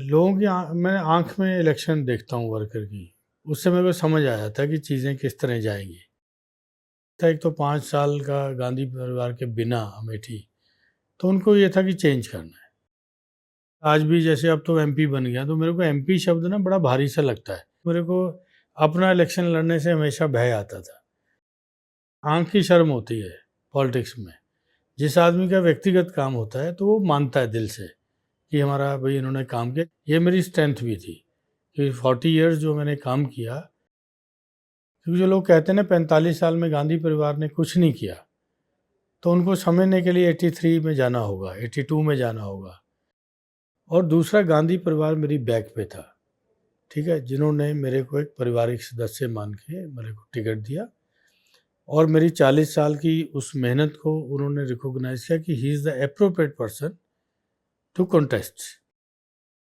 लोगों की मैं आंख में इलेक्शन देखता हूँ वर्कर की, उससे मेरे को समझ आया था कि चीज़ें किस तरह जाएंगी। था एक तो 5 साल का गांधी परिवार के बिना अमेठी, तो उनको ये था कि चेंज करना है। आज भी जैसे अब तो एमपी बन गया, तो मेरे को एमपी शब्द ना बड़ा भारी सा लगता है। मेरे को अपना इलेक्शन लड़ने से हमेशा भय आता था। आंख की शर्म होती है पॉलिटिक्स में। जिस आदमी का व्यक्तिगत काम होता है तो वो मानता है दिल से कि हमारा भाई इन्होंने काम किया। ये मेरी स्ट्रेंथ भी थी कि 40 इयर्स जो मैंने काम किया, क्योंकि जो लोग कहते हैं ना 45 साल में गांधी परिवार ने कुछ नहीं किया, तो उनको समझने के लिए 83 में जाना होगा, 82 में जाना होगा। और दूसरा, गांधी परिवार मेरी बैक पे था, ठीक है, जिन्होंने मेरे को एक पारिवारिक सदस्य मान के मेरे को टिकट दिया और मेरी 40 साल की उस मेहनत को उन्होंने रिकॉग्नाइज किया कि he is the appropriate person to contest.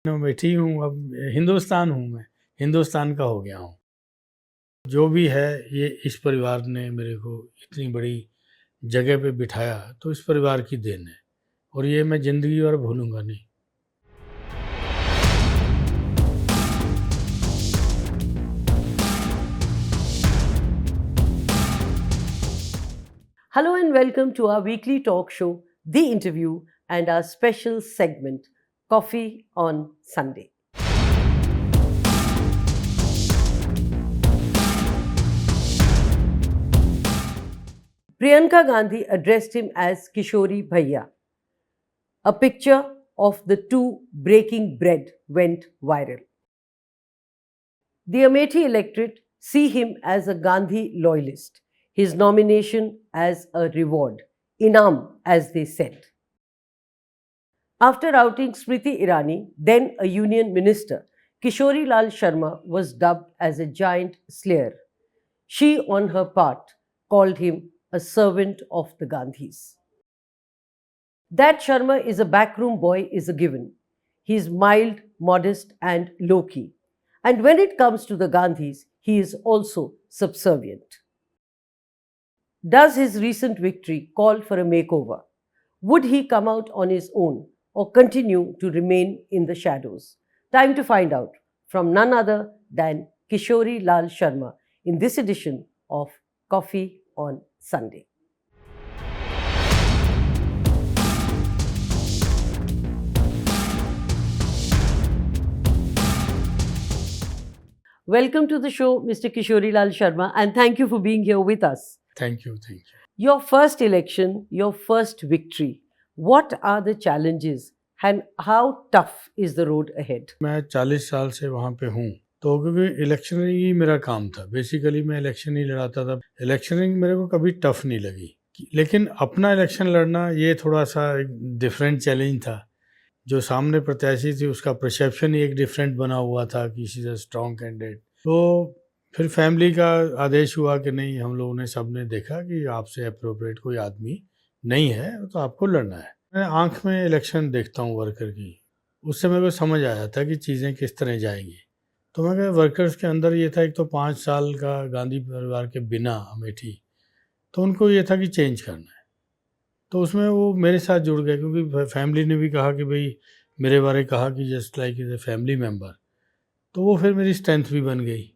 मैं बैठी हूँ, अब हिंदुस्तान हूँ, मैं हिंदुस्तान का हो गया हूँ। जो भी है ये इस परिवार ने मेरे को इतनी बड़ी जगह पे बिठाया, तो इस परिवार की देन है और ये मैं ज़िंदगी भर भूलूंगा नहीं। Hello and welcome to our weekly talk show, The Interview, and our special segment, Coffee on Sunday. Priyanka Gandhi addressed him as Kishori Bhaiya. A picture of the two breaking bread went viral. The Amethi electorate see him as a Gandhi loyalist, his nomination as a reward, inam as they said. After outing Smriti Irani, then a union minister, Kishori Lal Sharma was dubbed as a giant slayer. She, on her part, called him a servant of the Gandhis. That Sharma is a backroom boy is a given. He is mild, modest, and low key. And when it comes to the Gandhis, he is also subservient. Does his recent victory call for a makeover? Would he come out on his own or continue to remain in the shadows? Time to find out from none other than Kishori Lal Sharma in this edition of Coffee on Sunday. Welcome to the show, Mr. Kishori Lal Sharma, and thank you for being here with us. Thank you, thank you. Your first election, your first victory. What are the challenges and how tough is the road ahead? मैं 40 साल से वहाँ पे हूँ, तो क्योंकि इलेक्शनिंग ही मेरा काम था, बेसिकली मैं इलेक्शन ही लड़ाता था। इलेक्शनिंग मेरे को कभी टफ नहीं लगी, लेकिन अपना इलेक्शन लड़ना ये थोड़ा सा एक डिफरेंट चैलेंज था। जो सामने प्रत्याशी थी उसका परसेप्शन ही एक डिफरेंट बना हुआ था कि she is a strong candidate. तो फिर फैमिली का आदेश हुआ कि नहीं, हम लोगों ने सबने देखा कि आपसे अप्रोप्रिएट कोई आदमी नहीं है, तो आपको लड़ना है। मैं आंख में इलेक्शन देखता हूँ वर्कर की, उससे मेरे को समझ आया था कि चीज़ें किस तरह जाएंगी। तो मैं कहा वर्कर्स के अंदर ये था, एक तो 5 साल का गांधी परिवार के बिना अमेठी, तो उनको ये था कि चेंज करना है। तो उसमें वो मेरे साथ जुड़ गए, क्योंकि फैमिली ने भी कहा कि भाई मेरे बारे कहा कि just like is a family member, तो वो फिर मेरी स्ट्रेंथ भी बन गई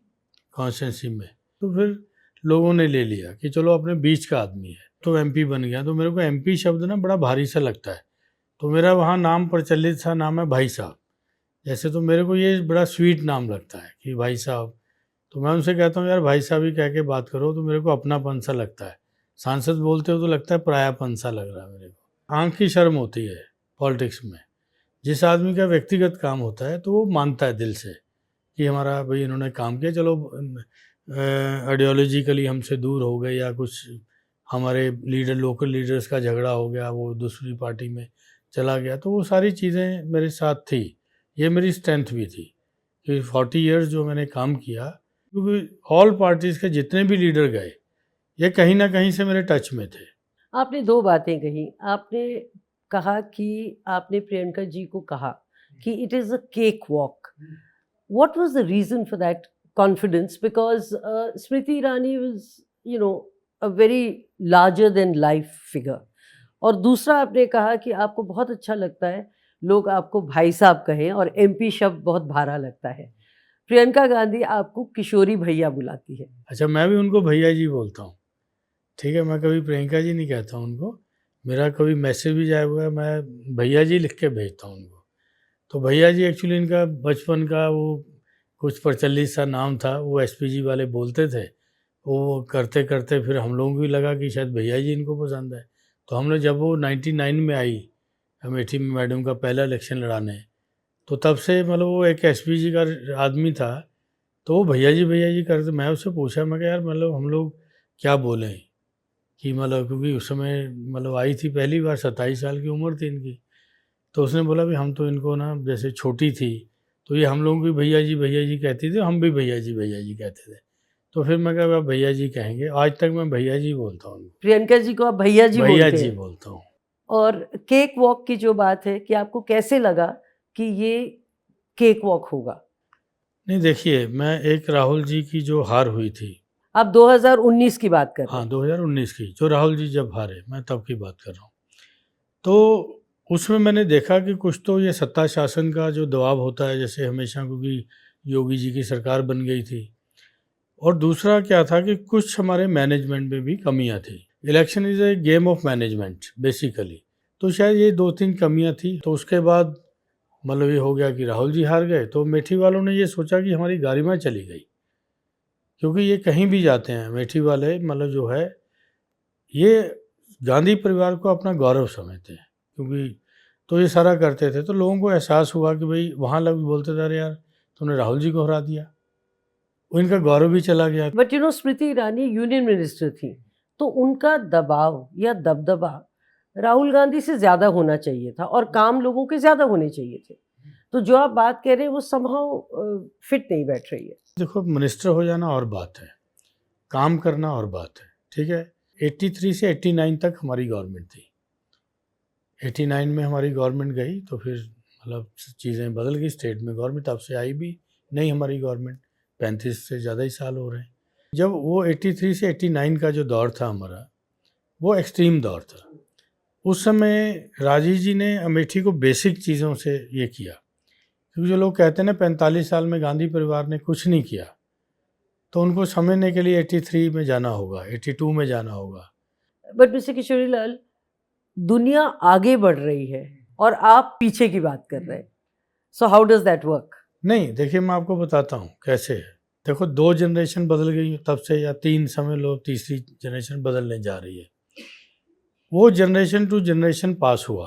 कॉन्स्टिट्यूंसी में। तो फिर लोगों ने ले लिया कि चलो अपने बीच का आदमी है, तो एमपी बन गया। तो मेरे को एमपी शब्द ना बड़ा भारी सा लगता है, तो मेरा वहाँ नाम प्रचलित सा नाम है भाई साहब जैसे। तो मेरे को ये बड़ा स्वीट नाम लगता है कि भाई साहब। तो मैं उनसे कहता हूँ यार भाई साहब ही कह के बात करो, तो मेरे को अपनापन सा लगता है। सांसद बोलते हो तो लगता है परायापन सा लग रहा है मेरे को। आंख की शर्म होती है पॉलिटिक्स में। जिस आदमी का व्यक्तिगत काम होता है तो वो मानता है दिल से कि हमारा भाई इन्होंने काम किया, चलो आइडियोलॉजिकली हमसे दूर हो गए या कुछ हमारे लीडर लोकल लीडर्स का झगड़ा हो गया, वो दूसरी पार्टी में चला गया, तो वो सारी चीज़ें मेरे साथ थी। ये मेरी स्ट्रेंथ भी थी कि 40 इयर्स जो मैंने काम किया, क्योंकि ऑल पार्टीज़ के जितने भी लीडर गए ये कहीं ना कहीं से मेरे टच में थे। आपने दो बातें कही। आपने कहा कि आपने प्रियंका जी को कहा कि it is a cake walk. What was the reason for that confidence? Because Smriti Irani was, a very larger than life figure. और दूसरा आपने कहा कि आपको बहुत अच्छा लगता है लोग आपको भाई साहब कहें और एमपी शब्द बहुत भारा लगता है। प्रियंका गांधी आपको किशोरी भैया बुलाती है। अच्छा, मैं भी उनको भैया जी बोलता हूँ, ठीक है, मैं कभी प्रियंका जी नहीं कहता हूँ उनको। मेरा कभी मैसेज भी जाए हुआ है, मैं भैया जी लिख के भेजता हूँ उनको। तो भैया जी एक्चुअली इनका बचपन का वो कुछ प्रचलित सा नाम था, वो एसपीजी वाले बोलते थे। वो करते करते फिर हम लोगों को भी लगा कि शायद भैया जी इनको पसंद है। तो हमने जब वो 99 में आई अमेठी में मैडम का पहला इलेक्शन लड़ाने, तो तब से मतलब वो एक एसपीजी का आदमी था, तो वो भैया जी करते। मैं उससे पूछा, मैं कहा यार मतलब हम लोग क्या बोलें कि मतलब, क्योंकि उस समय मतलब आई थी पहली बार, 27 साल की उम्र थी इनकी। तो उसने बोला भी हम तो इनको ना, जैसे छोटी थी तो ये हम लोगों को भैया जी कहती थी, हम भी भैया जी कहते थे। तो फिर मैं कहा अब भैया जी कहेंगे, आज तक मैं भैया जी बोलता हूँ उनको, प्रियंका जी को आप भैया जी भैया बोलते जी हैं। बोलता हूँ। और केक वॉक की जो बात है कि आपको कैसे लगा कि ये केक वॉक होगा? नहीं देखिए, मैं एक राहुल जी की जो हार हुई थी, आप 2019 की बात कर रहे हाँ हैं। 2019 की, जो राहुल जी जब हारे, मैं तब की बात कर रहा हूँ। तो उसमें मैंने देखा कि कुछ तो ये सत्ता शासन का जो दबाव होता है, जैसे हमेशा, क्योंकि योगी जी की सरकार बन गई थी। और दूसरा क्या था कि कुछ हमारे मैनेजमेंट में भी कमियां थी। Election is a game of management basically. तो शायद ये 2-3 कमियां थी। तो उसके बाद मतलब ये हो गया कि राहुल जी हार गए, तो अमेठी वालों ने ये सोचा कि हमारी गारिमा चली गई, क्योंकि ये कहीं भी जाते हैं अमेठी वाले, मतलब जो है ये गांधी परिवार को अपना गौरव समझते हैं, क्योंकि तो ये सारा करते थे। तो लोगों को एहसास हुआ कि भाई वहाँ लोग बोलते थे अरे यार तुमने राहुल जी को हरा दिया, वो इनका गौरव भी चला गया। But you know Smriti Irani union minister थी, तो उनका दबाव या दबदबा राहुल गांधी से ज्यादा होना चाहिए था और काम लोगों के ज्यादा होने चाहिए थे। तो जो आप बात कह रहे हैं वो समहाउ फिट नहीं बैठ रही है। देखो, मिनिस्टर हो जाना और बात है, काम करना और बात है, ठीक है। 83 से 89 तक हमारी गवर्नमेंट थी। 89 में हमारी गवर्नमेंट गई तो फिर मतलब चीज़ें बदल गई, स्टेट में गवर्नमेंट तब से आई भी नहीं हमारी गवर्नमेंट, 35 से ज़्यादा ही साल हो रहे हैं। जब वो 83 से 89 का जो दौर था हमारा, वो एक्सट्रीम दौर था। उस समय राजीव जी ने अमेठी को बेसिक चीज़ों से ये किया, क्योंकि जो लोग कहते हैं ना 45 साल में गांधी परिवार ने कुछ नहीं किया, तो उनको समझने के लिए 83 में जाना होगा, 82 में जाना होगा। बट मिस्टर किशोरी लाल, दुनिया आगे बढ़ रही है और आप पीछे की बात कर रहे हैं। So how does that work? नहीं देखिए, मैं आपको बताता हूँ कैसे है। देखो, 2 जनरेशन बदल गई तब से, या 3 समझ लो, तीसरी जनरेशन बदलने जा रही है। वो जनरेशन टू जनरेशन पास हुआ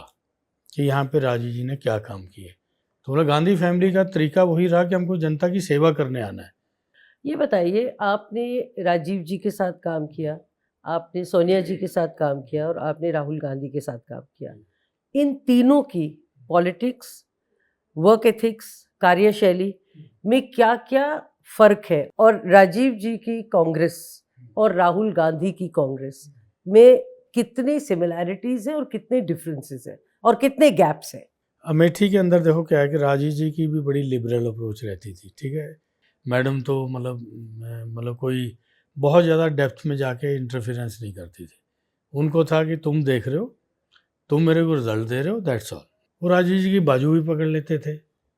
कि यहाँ पे राजीव जी ने क्या काम किए। तो मतलब गांधी फैमिली का तरीका वही रहा कि हमको जनता की सेवा करने आना है। ये बताइए, आपने राजीव जी के साथ काम किया, आपने सोनिया जी के साथ काम किया और आपने राहुल गांधी के साथ काम किया। इन तीनों की पॉलिटिक्स, वर्क एथिक्स, कार्यशैली में क्या क्या फर्क है? और राजीव जी की कांग्रेस और राहुल गांधी की कांग्रेस में कितने सिमिलैरिटीज हैं और कितने डिफरेंसेस हैं और कितने गैप्स हैं? अमेठी के अंदर देखो क्या है कि राजीव जी की भी बड़ी लिबरल अप्रोच रहती थी, ठीक है। मैडम तो मतलब कोई बहुत ज़्यादा डेप्थ में जाके इंटरफेरेंस नहीं करती थी। उनको था कि तुम देख रहे हो, तुम मेरे को रिजल्ट दे रहे हो, दैट्स ऑल। वो राजीव जी की बाजू भी पकड़ लेते थे,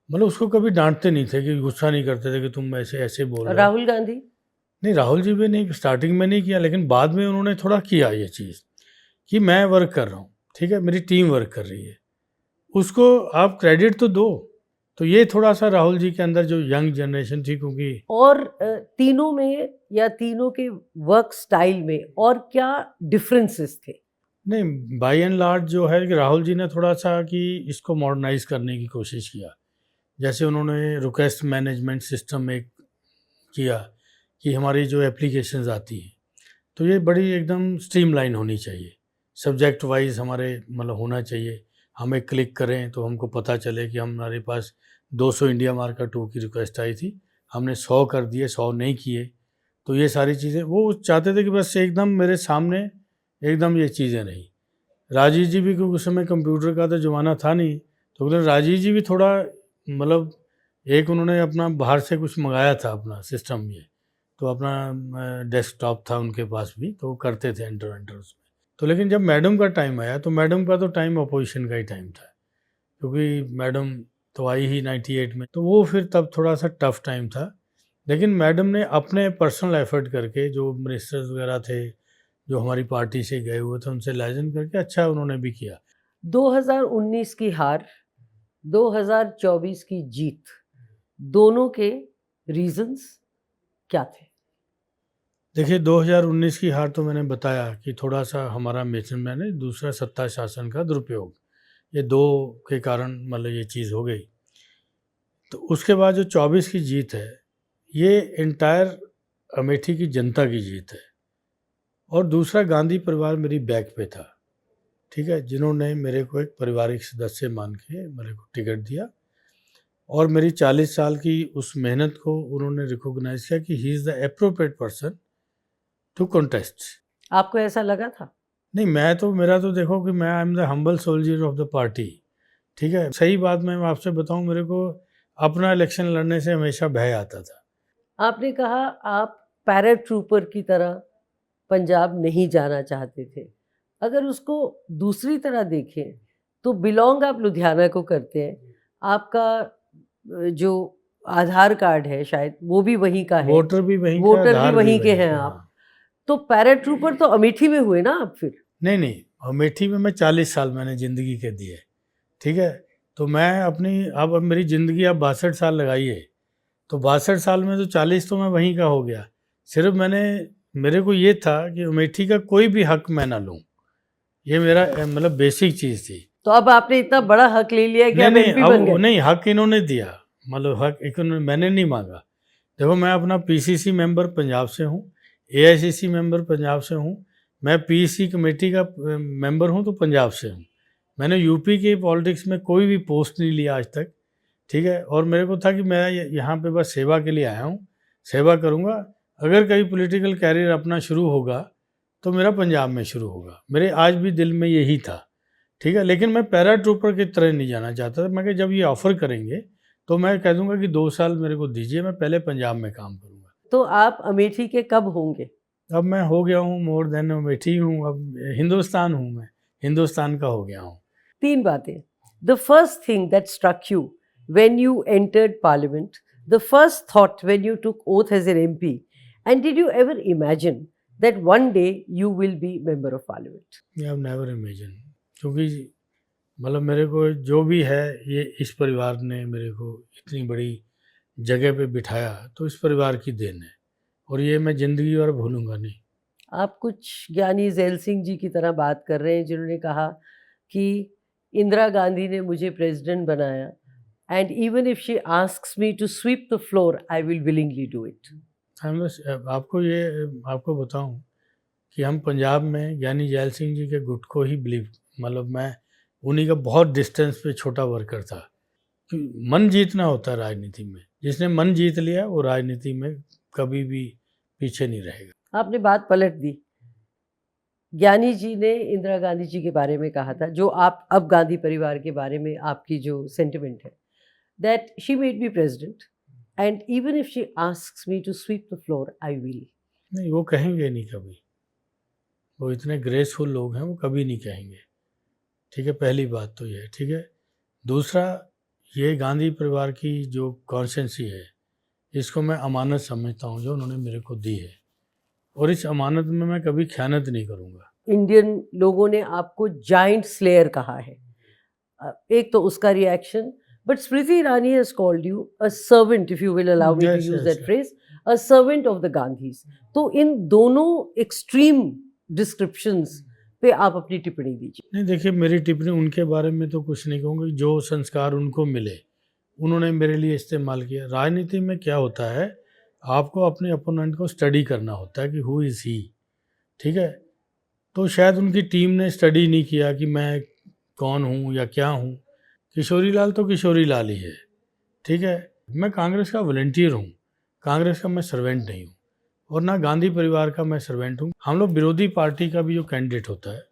मतलब उसको कभी डांटते नहीं थे, कि गुस्सा नहीं करते थे कि तुम ऐसे ऐसे बोल और रहे हो। राहुल गांधी? नहीं, राहुल जी भी नहीं, स्टार्टिंग में नहीं किया, लेकिन बाद में उन्होंने थोड़ा किया ये चीज़ कि मैं वर्क कर रहा हूँ, ठीक है, मेरी टीम वर्क कर रही है, उसको आप क्रेडिट तो दो। तो ये थोड़ा सा राहुल जी के अंदर जो यंग जनरेशन थी, क्योंकि और तीनों में या तीनों के वर्क स्टाइल में और क्या डिफरेंसेस थे? नहीं, बाई एंड लार्ज जो है कि राहुल जी ने थोड़ा सा कि इसको मॉडर्नाइज करने की कोशिश किया। जैसे उन्होंने रिक्वेस्ट मैनेजमेंट सिस्टम एक किया कि हमारी जो एप्लीकेशंस आती हैं तो ये बड़ी एकदम स्ट्रीमलाइन होनी चाहिए, सब्जेक्ट वाइज हमारे मतलब होना चाहिए। हम एक क्लिक करें तो हमको पता चले कि हमारे पास 200 इंडिया मार्का 2 की रिक्वेस्ट आई थी, हमने 100 कर दिए, 100 नहीं किए। तो ये सारी चीज़ें वो चाहते थे कि बस एकदम मेरे सामने एकदम ये चीज़ें रहीं। राजीव जी भी, क्योंकि उस समय कंप्यूटर का तो ज़माना था नहीं, तो मतलब राजीव जी भी थोड़ा मतलब एक उन्होंने अपना बाहर से कुछ मंगाया था अपना सिस्टम ये, तो अपना डेस्कटॉप था उनके पास भी, तो वो करते थे एंटर वेंटर उसमें। तो लेकिन जब मैडम का टाइम आया तो मैडम का तो टाइम अपोजिशन का ही टाइम था, क्योंकि मैडम तो आई ही 98 में, तो वो फिर तब थोड़ा सा टफ टाइम था। लेकिन मैडम ने अपने पर्सनल एफर्ट करके, जो मिनिस्टर्स वगैरह थे जो हमारी पार्टी से गए हुए थे, उनसे लाइजन करके अच्छा उन्होंने भी किया। 2019 की हार, 2024 की जीत, दोनों के रीजंस क्या थे? देखिए 2019 की हार तो मैंने बताया कि थोड़ा सा हमारा मिसमैनेज है, दूसरा सत्ता शासन का दुरुपयोग, ये दो के कारण मतलब ये चीज़ हो गई। तो उसके बाद जो 24 की जीत है, ये एंटायर अमेठी की जनता की जीत है। और दूसरा, गांधी परिवार मेरी बैक पे था, ठीक है, जिन्होंने मेरे को एक पारिवारिक सदस्य मान के मेरे को टिकट दिया और मेरी 40 साल की उस मेहनत को उन्होंने रिकॉग्नाइज किया कि he is the appropriate person to contest. आपको ऐसा लगा था? नहीं, मेरा तो देखो कि मैं I am the humble soldier of the party, ठीक है। सही बात मैं आपसे बताऊं, मेरे को अपना इलेक्शन लड़ने से हमेशा भय आता था। आपने कहा आप पैराट्रूपर की तरह पंजाब नहीं जाना चाहते थे। अगर उसको दूसरी तरह देखें तो बिलोंग आप लुधियाना को करते हैं, आपका जो आधार कार्ड है शायद वो भी वहीं का है, वोटर भी वहीं का, वोटर भी आधार वहीं के का, हैं हाँ। आप, तो पैराट्रूपर तो अमेठी में हुए ना आप फिर? नहीं, अमेठी में मैं 40 साल मैंने ज़िंदगी के दिए, ठीक है। तो मैं अपनी अब मेरी ज़िंदगी अब 62 साल लगाइए, तो 62 साल में तो 40 तो मैं वहीं का हो गया। सिर्फ मेरे को ये था कि अमेठी का कोई भी हक मैं ना लूँ, ये मेरा मतलब बेसिक चीज़ थी। तो अब आपने इतना बड़ा हक ले लिया कि आप एमपी बन गए? नहीं, हक इन्होंने दिया, मतलब हक मैंने नहीं मांगा। देखो मैं अपना पीसीसी मेंबर पंजाब से हूँ, एआईसीसी मेंबर पंजाब से हूँ, मैं पीसी कमेटी का मेंबर हूँ तो पंजाब से हूँ। मैंने यूपी की पॉलिटिक्स में कोई भी पोस्ट नहीं लिया आज तक, ठीक है। और मेरे को था कि मैं यहाँ पे बस सेवा के लिए आया हूँ, सेवा करूँगा। अगर कहीं पॉलिटिकल कैरियर अपना शुरू होगा तो मेरा पंजाब में शुरू होगा, मेरे आज भी दिल में यही था, ठीक है। लेकिन मैं पैराट्रूपर की तरह नहीं जाना चाहता था। मैं कि जब ये ऑफ़र करेंगे तो मैं कह दूंगा कि 2 साल मेरे को दीजिए, मैं पहले पंजाब में काम करूंगा। तो आप अमेठी के कब होंगे? अब मैं हो गया हूँ, मोर देन अमेठी हूँ, अब हिंदुस्तान हूँ, मैं हिंदुस्तान का हो गया हूँ। 3 बातें। The first thing that struck you when you entered parliament, the first thought when you took oath as an MP, and did you ever imagine that one day you will be member of parliament? I have never imagine, क्योंकि मतलब मेरे को जो भी है, ये इस परिवार ने मेरे को इतनी बड़ी जगह पे बिठाया, तो इस परिवार की देन है और ये मैं ज़िंदगी भर भूलूंगा नहीं। आप कुछ ज्ञानी ज़ैल सिंह जी की तरह बात कर रहे हैं, जिन्होंने कहा कि इंदिरा गांधी ने मुझे प्रेसिडेंट बनाया, and even if she asks me to sweep the floor I will willingly do it. आपको बताऊं कि हम पंजाब में ज्ञानी जैल सिंह जी के गुट को ही बिलीव, मतलब मैं उन्हीं का बहुत डिस्टेंस पे छोटा वर्कर था। कि मन जीतना होता है राजनीति में, जिसने मन जीत लिया वो राजनीति में कभी भी पीछे नहीं रहेगा। आपने बात पलट दी। ज्ञानी जी ने इंदिरा गांधी जी के बारे में कहा था, जो आप अब गांधी परिवार के बारे में आपकी जो सेंटिमेंट है, that she made me president and even if she asks me to sweep the floor I will. नहीं, वो कहेंगे नहीं कभी, वो इतने ग्रेसफुल लोग हैं, वो कभी नहीं कहेंगे, ठीक है। पहली बात तो ये है, ठीक है। दूसरा, ये गांधी परिवार की जो कॉन्स्टेंसी है, इसको मैं अमानत समझता हूँ जो उन्होंने मेरे को दी है, और इस अमानत में मैं कभी ख़यानत नहीं करूँगा। इंडियन लोगों ने आपको जाइंट स्लेयर कहा है, एक तो उसका reaction, but Smriti Irani has called you a servant, if you will allow me to Yes, use yes, that yes. Phrase, a servant of the Gandhis. तो इन दोनों एक्सट्रीम डिस्क्रिप्शंस पे आप अपनी टिप्पणी दीजिए। नहीं, देखिए मेरी टिप्पणी उनके बारे में तो कुछ नहीं कहूँगी, जो संस्कार उनको मिले उन्होंने मेरे लिए इस्तेमाल किया। राजनीति में क्या होता है, आपको अपने अपोनेंट को स्टडी करना होता है कि हु इज़ ही, ठीक है। तो शायद उनकी टीम ने स्टडी नहीं किया कि मैं कौन हूँ या क्या हूँ। किशोरी लाल तो किशोरी लाल ही है, ठीक है। मैं कांग्रेस का वॉलंटियर हूँ, कांग्रेस का मैं सर्वेंट नहीं हूँ, और ना गांधी परिवार का मैं सर्वेंट हूँ। हम लोग विरोधी पार्टी का भी जो कैंडिडेट होता है,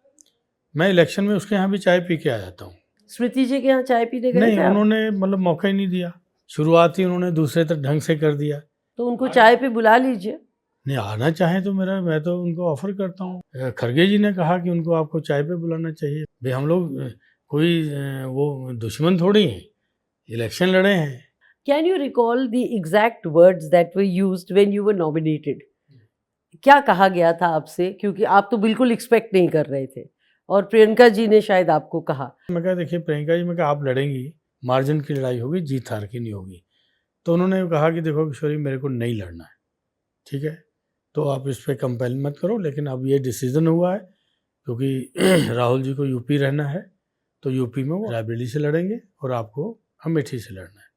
मैं इलेक्शन में उसके यहाँ भी चाय पी के आ जाता हूँ। स्मृति जी के यहाँ चाय पीने गए नहीं, थे आप? उन्होंने मतलब मौका ही नहीं दिया, शुरुआत ही उन्होंने दूसरे ढंग से कर दिया। तो उनको चाय पे बुला लीजिए। नहीं, आना चाहें तो मैं तो उनको ऑफर करता हूँ। खरगे जी ने कहा कि उनको आपको चाय पे बुलाना चाहिए। भाई हम लोग कोई वो दुश्मन थोड़ी हैं, इलेक्शन लड़े हैं। Can you recall the exact words that were used when you were nominated? क्या कहा गया था आपसे, क्योंकि आप तो बिल्कुल एक्सपेक्ट नहीं कर रहे थे और प्रियंका जी ने शायद आपको कहा। मैं कहा देखिए प्रियंका जी, मैं कहा आप लड़ेंगी, मार्जिन की लड़ाई होगी, जीत हार की नहीं होगी। तो उन्होंने कहा कि देखो किशोरी, मेरे को नहीं लड़ना है, ठीक है, तो आप इस पर कंपेल मत करो, लेकिन अब ये डिसीजन हुआ है क्योंकि राहुल जी को यूपी रहना है, तो यूपी में वो रायबरेली से लड़ेंगे और आपको अमेठी से लड़ना है।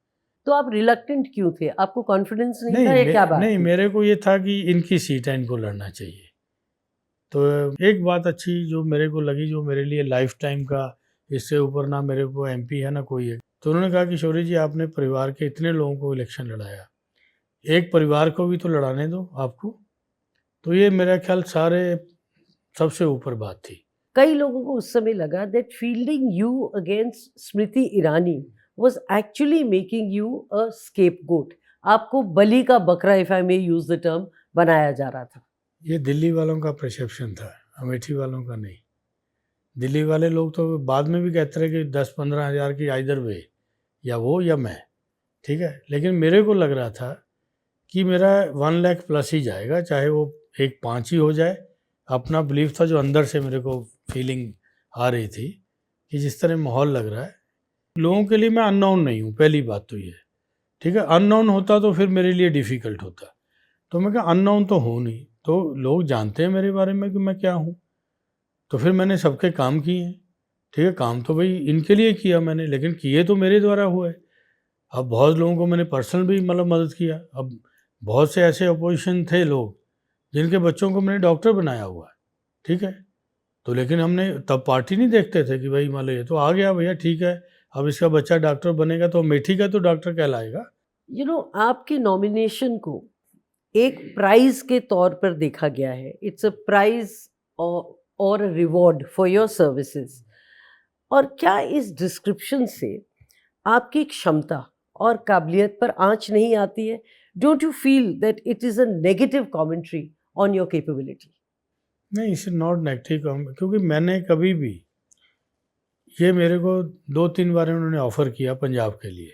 तो आप रिलक्टेंट क्यों थे? आपको कॉन्फिडेंस नहीं था या क्या बात नहीं, थी? मेरे को ये था कि इनकी सीट है, इनको लड़ना चाहिए। तो एक बात अच्छी जो मेरे को लगी, जो मेरे लिए लाइफ टाइम का, इससे ऊपर ना मेरे को एमपी है ना कोई है, तो उन्होंने कहा कि शौर्य जी, आपने परिवार के इतने लोगों को इलेक्शन लड़ाया, एक परिवार को भी तो लड़ाने दो आपको। तो ये मेरा ख्याल सारे सबसे ऊपर बात थी। कई लोगों को उस समय लगा that fielding you against Smriti Irani was actually making you a scapegoat. आपको बलि का बकरा, if I may use the term, बनाया जा रहा था। ये दिल्ली वालों का परसेप्शन था, अमेठी वालों का नहीं। दिल्ली वाले लोग तो बाद में भी कहते रहे कि 10-15 हज़ार की आइदर वे, या वो या मैं, ठीक है, लेकिन मेरे को लग रहा था कि मेरा 1 लाख प्लस ही जाएगा, चाहे वो 1.5 ही हो जाए। अपना बिलीफ था, जो अंदर से मेरे को फीलिंग आ रही थी कि जिस तरह माहौल लग रहा है, लोगों के लिए मैं अननोन नहीं हूँ, पहली बात तो ये, ठीक है। अननोन होता तो फिर मेरे लिए डिफ़िकल्ट होता, तो मैं कहा अननोन तो हूँ नहीं, तो लोग जानते हैं मेरे बारे में कि मैं क्या हूँ। तो फिर मैंने सबके काम किए हैं, ठीक है, काम तो भाई इनके लिए किया मैंने, लेकिन किए तो मेरे द्वारा हुए। अब बहुत लोगों को मैंने पर्सनल भी मतलब मदद किया। अब बहुत से ऐसे अपोजिशन थे लोग जिनके बच्चों को मैंने डॉक्टर बनाया हुआ है, ठीक है, तो लेकिन हमने तब पार्टी नहीं देखते थे कि भाई मान लो ये तो आ गया भैया, ठीक है, अब इसका बच्चा डॉक्टर बनेगा तो अमेठी का तो डॉक्टर कहलाएगा। आपकी नॉमिनेशन को एक प्राइज के तौर पर देखा गया है। इट्स अ प्राइज और रिवॉर्ड फॉर योर सर्विसेज। और क्या इस डिस्क्रिप्शन से आपकी क्षमता और काबिलियत पर आंच नहीं आती है? Don't you feel that it is a negative commentary on your capability? नहीं, इट्स नॉट नेगेटिव, क्योंकि मैंने कभी भी, ये मेरे को 2-3 बार उन्होंने ऑफ़र किया पंजाब के लिए,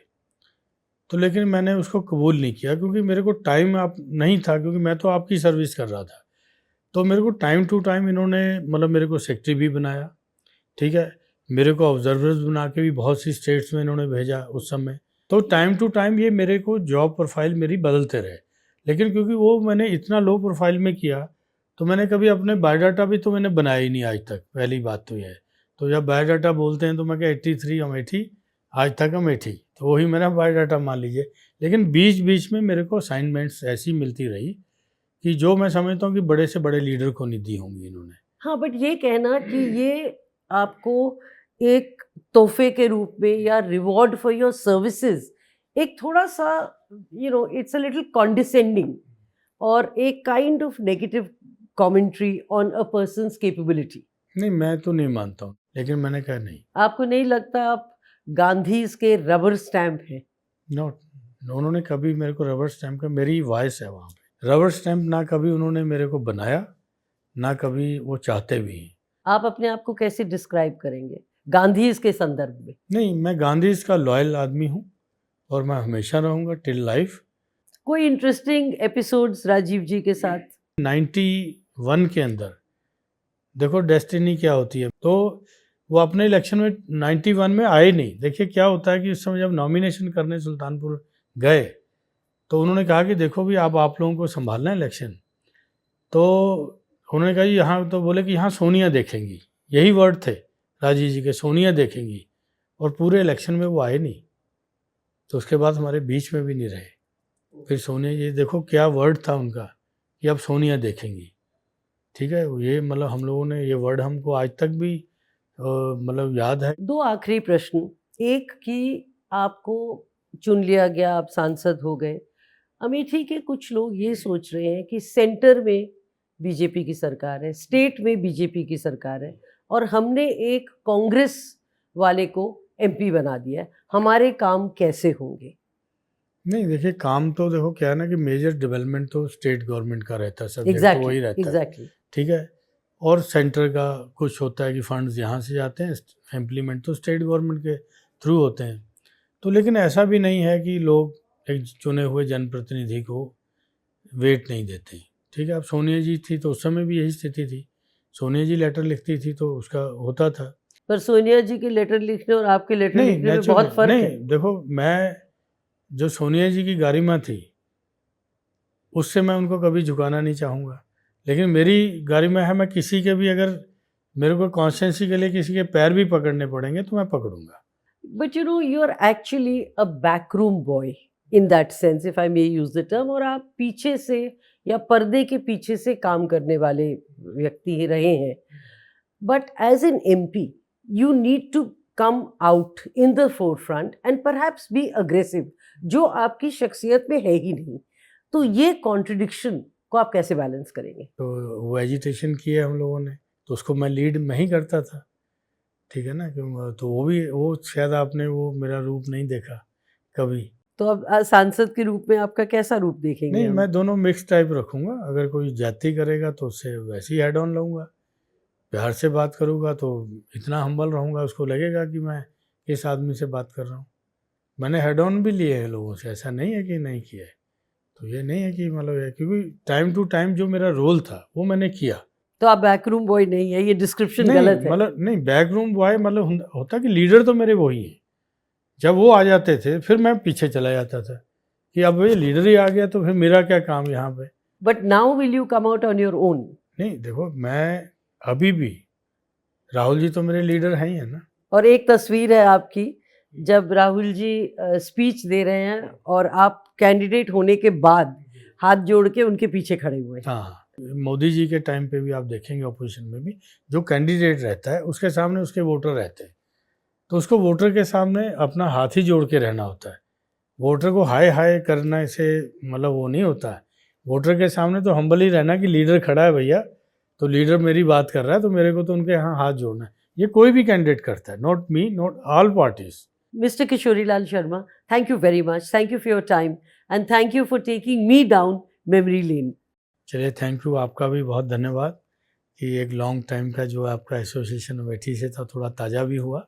तो लेकिन मैंने उसको कबूल नहीं किया क्योंकि मेरे को टाइम आप नहीं था, क्योंकि मैं तो आपकी सर्विस कर रहा था। तो मेरे को टाइम टू टाइम इन्होंने मतलब मेरे को सेक्रेटरी भी बनाया, ठीक है, मेरे को ऑब्जर्वर्स बना के भी बहुत सी स्टेट्स में इन्होंने भेजा उस समय। तो टाइम टू टाइम ये मेरे को जॉब प्रोफाइल मेरी बदलते रहे, लेकिन क्योंकि वो मैंने इतना लो प्रोफाइल में किया, तो मैंने कभी अपने बायोडाटा भी तो मैंने बनाया ही नहीं आज तक, पहली बात तो ये है। तो जब बायोडाटा बोलते हैं तो मैं क्या 83 अमेठी, आज तक अमेठी, तो वही मेरा बायोडाटा मान लीजिए। लेकिन बीच बीच में मेरे को असाइनमेंट्स ऐसी मिलती रही कि जो मैं समझता हूँ कि बड़े से बड़े लीडर को नहीं दी होंगी इन्होंने। हाँ, बट ये कहना कि ये आपको एक तोहफे के रूप में या रिवॉर्ड फॉर योर सर्विसेज, एक थोड़ा सा इट्स अ लिटिल कॉन्डिसेंडिंग और एक kind of negative commentary on a persons capability. नहीं, मैं तो नहीं मानता हूँ, लेकिन मैंने कहा नहीं। आपको नहीं लगता आप गांधीज के रबर स्टैम्प हैं? नॉट, उन्होंने कभी मेरे को रबर स्टैम्प का, मेरी वॉइस है वहाँ पे, रबर स्टैम्प ना कभी उन्होंने मेरे को बनाया, ना कभी वो चाहते भी हैं। आप अपने आप को कैसे डिस्क्राइब करेंगे गांधीज के संदर्भ में? नहीं, मैं गांधी का लॉयल आदमी हूँ और मैं हमेशा रहूँगा टिल लाइफ। कोई इंटरेस्टिंग एपिसोड्स राजीव जी के साथ? 91 के अंदर देखो डेस्टिनी क्या होती है, तो वो अपने इलेक्शन में 91 में आए नहीं। देखिए क्या होता है कि उस समय जब नॉमिनेशन करने सुल्तानपुर गए, तो उन्होंने कहा कि देखो भी आप लोगों को संभालना है इलेक्शन, तो उन्होंने कहा यहाँ, तो बोले कि यहाँ सोनिया देखेंगी, यही वर्ड थे राजीव जी के, सोनिया देखेंगी, और पूरे इलेक्शन में वो आए नहीं, तो उसके बाद हमारे बीच में भी नहीं रहे। फिर सोनिया, ये देखो क्या वर्ड था उनका कि अब सोनिया देखेंगी, ठीक है, ये मतलब हम लोगों ने ये वर्ड हमको आज तक भी मतलब याद है। 2 आखिरी प्रश्न। एक कि आपको चुन लिया गया, आप सांसद हो गए। अमेठी के कुछ लोग ये सोच रहे हैं कि सेंटर में बीजेपी की सरकार है, स्टेट में बीजेपी की सरकार है और हमने एक कांग्रेस वाले को एमपी बना दिया है, हमारे काम कैसे होंगे? नहीं देखिए, काम तो देखो क्या है ना कि मेजर डेवलपमेंट तो स्टेट गवर्नमेंट का रहता है, सब्जेक्ट तो एग्जैक्टली वही रहता है, एग्जैक्टली। ठीक है, और सेंटर का कुछ होता है कि फंड्स यहाँ से जाते हैं, इम्प्लीमेंट तो स्टेट गवर्नमेंट के थ्रू होते हैं। तो लेकिन ऐसा भी नहीं है कि लोग एक चुने हुए जनप्रतिनिधि को वेट नहीं देते। ठीक है, अब सोनिया जी थी तो उस समय भी यही स्थिति थी, सोनिया जी लेटर लिखती थी तो उसका होता था। पर सोनिया जी के लेटर लिखने और आपके लेटर नहीं, लिखने में नेचुरल बहुत फर्क नहीं, है। देखो मैं जो सोनिया जी की गारिमा थी उससे मैं उनको कभी झुकाना नहीं चाहूँगा, लेकिन मेरी गारिमा है, मैं किसी के भी अगर मेरे को कॉन्स्टेंसी के लिए किसी के पैर भी पकड़ने पड़ेंगे तो मैं पकड़ूंगा। But you know, you're actually a backroom boy in that sense, if I may use the term. और आप पीछे से या पर्दे के पीछे से काम करने वाले व्यक्ति ही रहे हैं. But as an MP, you need to come out in the forefront and perhaps be aggressive, जो आपकी शख्सियत में है ही नहीं. तो ये कॉन्ट्रडिक्शन को आप कैसे बैलेंस करेंगे? तो वो एजिटेशन किए हम लोगों ने, तो उसको मैं लीड मैं ही करता था, ठीक है ना, तो वो शायद आपने वो मेरा रूप नहीं देखा कभी। तो अब सांसद के रूप में आपका कैसा रूप देखेंगे नहीं, हम? मैं दोनों मिक्स टाइप रखूँगा, अगर कोई जाति करेगा तो उससे वैसे ही हेड ऑन लूँगा, प्यार से बात करूँगा तो इतना हम्बल रहूँगा, उसको लगेगा कि मैं किस आदमी से बात कर रहा हूँ। मैंने हेड ऑन भी लिए हैं लोगों से, ऐसा नहीं है कि नहीं किया है। तो ये नहीं है कि मतलब है, क्योंकि टाइम टू टाइम जो मेरा रोल था वो मैंने किया। तो आप बैकरूम बॉय नहीं है, ये डिस्क्रिप्शन नहीं, गलत है। मतलब नहीं, बैकरूम बॉय मतलब होता कि लीडर तो मेरे वही हैं। जब वो आ जाते थे फिर मैं पीछे चला जाता था कि अब ये लीडर ही आ गया तो फिर मेरा क्या काम यहाँ पे। But now will you come out on your own? नहीं, देखो मैं अभी भी, राहुल जी तो मेरे लीडर हैं ही है ना। और एक तस्वीर है आपकी जब राहुल जी स्पीच दे रहे हैं और आप कैंडिडेट होने के बाद हाथ जोड़ के उनके पीछे खड़े हुए हैं। हाँ, मोदी जी के टाइम पे भी आप देखेंगे ऑपोजिशन में भी जो कैंडिडेट रहता है उसके सामने उसके वोटर रहते हैं, तो उसको वोटर के सामने अपना हाथ ही जोड़ के रहना होता है। वोटर को हाय हाय करने से मतलब वो नहीं होता है। वोटर के सामने तो हम्बल ही रहना कि लीडर खड़ा है भैया, तो लीडर मेरी बात कर रहा है तो मेरे को तो उनके यहाँ हाथ जोड़ना है। ये कोई भी कैंडिडेट करता है, not me, not all parties. Mr. Kishorilal Sharma, thank you very much. Thank you for your time and thank you for taking me down memory lane. चलिए, थैंक यू, आपका भी बहुत धन्यवाद कि एक लॉन्ग टाइम का जो आपका एसोसिएशन अमेठी से था थोड़ा ताज़ा भी हुआ,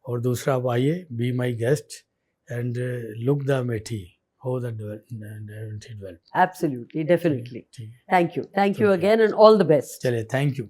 और दूसरा आप आइए, be my guest and look the Amethi, how the develop. Absolutely, definitely. ठीक है, Thank you. Thank you Okay. again and all the best. चलिए, थैंक यू।